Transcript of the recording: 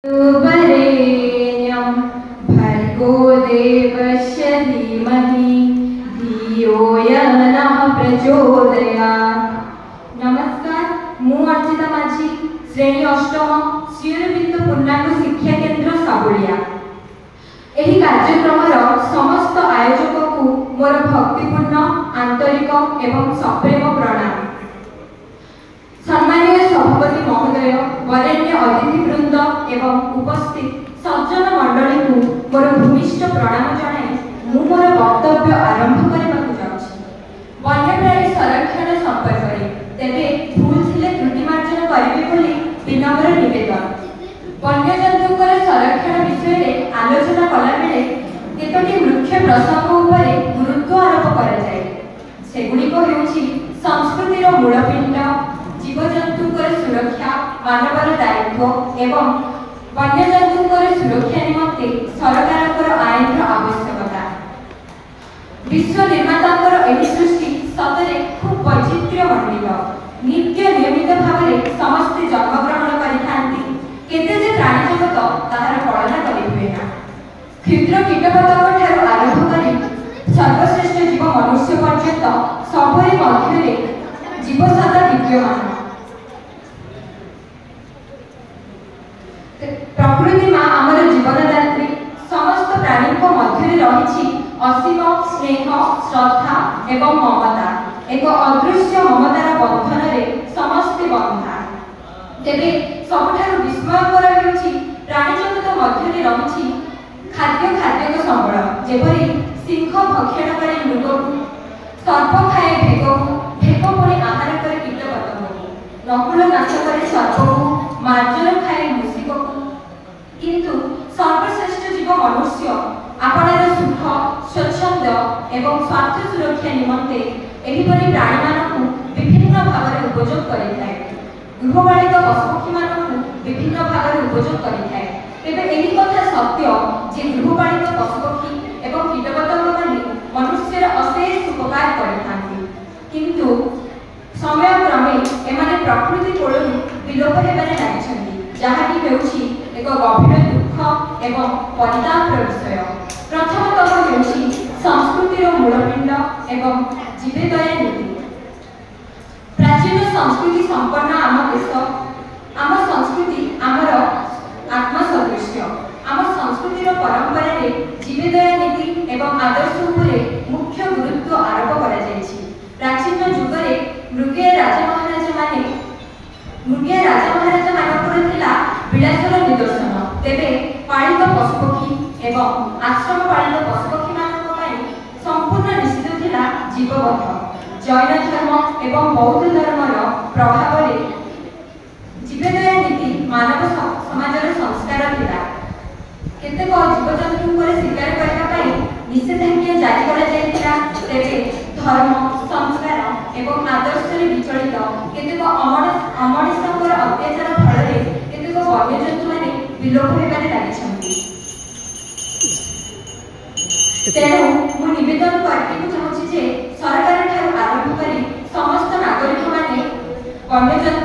वरेण्यं भर्गो देवस्य धीमहि धियो यो नः प्रचोदयात्। नमस्कार, मु अर्चिता माझी श्रेणी अष्टम श्री अरविंद पूर्णांग शिक्षा केन्द्र साबुलिया। एही कार्यक्रमर समस्त आयोजक को मोर भक्तिपूर्ण आंतरिक एवं सप्रेम प्रणाम। सम्मानीय सभापति महोदय, वरेण्य अतिथिवृंद एवं उपस्थित सज्जन मंडली को मोर भूमिष्ठ प्रणाम जणाई मु मोर वक्तव्य आरंभ करने वन्यप्राणी संरक्षण संपर्क में तेरे भूल थिले त्रुटि मार्जन करिवे बोली विनम्र निवेदन। वन्यजंतुंकर संरक्षण विषय में आलोचना कला बेले केतोटी मुख्य प्रसंग उपरे गुरुत्व आरोप करा जाय। सेगुड़िक हेउछि संस्कृतिर मूलपिंड, जीवजंतुंकर सुरक्षा, मानवर दायित्व एवं वन्यजंतुंकर सुरक्षा निमंते सरकारकर आईन आवश्यकता। विश्व निर्मातांकर एही सृष्टि सतरे खूब वैचित्र्यमंडित। नित्य नियमित भाव समस्ते जन्मग्रहण करिथांती, केते जे प्राणी जगत ताहार कल्पना करिहुएना। क्षुद्र कीटपतंग ठारू आरंभ करी सर्वश्रेष्ठ जीव मनुष्य पर्यंत सबरी मध्य जीवसत्ता विद्यमान। प्रकृति माँ आमर जीवनदात्री, समस्त प्राणी मध्य रही असीम स्नेह, श्रद्धा एवं ममता। एक अदृश्य ममतार बंधन में समस्ते बंधा। तेबे सबुठारु विस्मयकर हेउछि प्राणी जगत मध्य रही खाद्य संबल। जेपरि सिंह भक्षण करे मृगकु, सर्प खाए भेगकु, भेग पुणी आहार करे कीटपतंगकु, नकुल नाश करे सर्पकु, मार्जन खाए मूषिककु। किंतु सर्वश्रेष्ठ जीव मनुष्य आपणार सुख, स्वच्छंद एवं स्वार्थ सुरक्षा निमंते एहिपरि प्राणी मानकु विभिन्न भागरे उपयोग करिथाय। गृहपालित पशुपक्षी मानकु विभिन्न भागरे उपयोग करिथाय। तेबे एही कथा सत्य जे गृहपालित पशुपक्षी एवं कीटपतंग माने मनुष्यर अशेष उपकार करिथांती। किंतु समय क्रमे एमाने प्रकृति कोळरु विलोप हेबारे लागिछन्ती, जाहाकि हेउछि एक गभीर दुख एवं परितापर विषय। प्रथमतः हेउछि संस्कृतिर मूलपिंड एवं जीवदया नीति। प्राचीन संस्कृति संपन्न आम देश, आम संस्कृति आमर आत्मसदृश्य। आम संस्कृतिर परंपरा रे जीवदया नीति एवं आदर्श उपरे मुख्य गुरुत्व आरोप करा जायछि। प्राचीन जुगरे मृगीय राजा महाराजा मानकर थिला विलासर निदर्शन। तेबे पालित पशुपक्षी एवं आश्रम पालित पशुपक्षी मानक पई संपूर्ण निषिद्ध थिला जीववध। जैन धर्म एवं बौद्ध धर्मर प्रभाव रे जीवदया नीति मानव समाजर संस्कार थिला। केतेक जीवजंतुंकर शिकार करबा पई निषेधाज्ञा जारी करा जायतिला। तेबे धर्म, संस्कार एवं आदर्श रे विचलित केतेक अमनुष्यकर अत्याचार फल रे केतेक वन्यजंतु माने विलोप हेबारे लागिछन्ती। तेणु मु निवेदन करते चाहूँ जे सरकार ठारू आरंभ करी समस्त नागरिक माने वन्यजंतु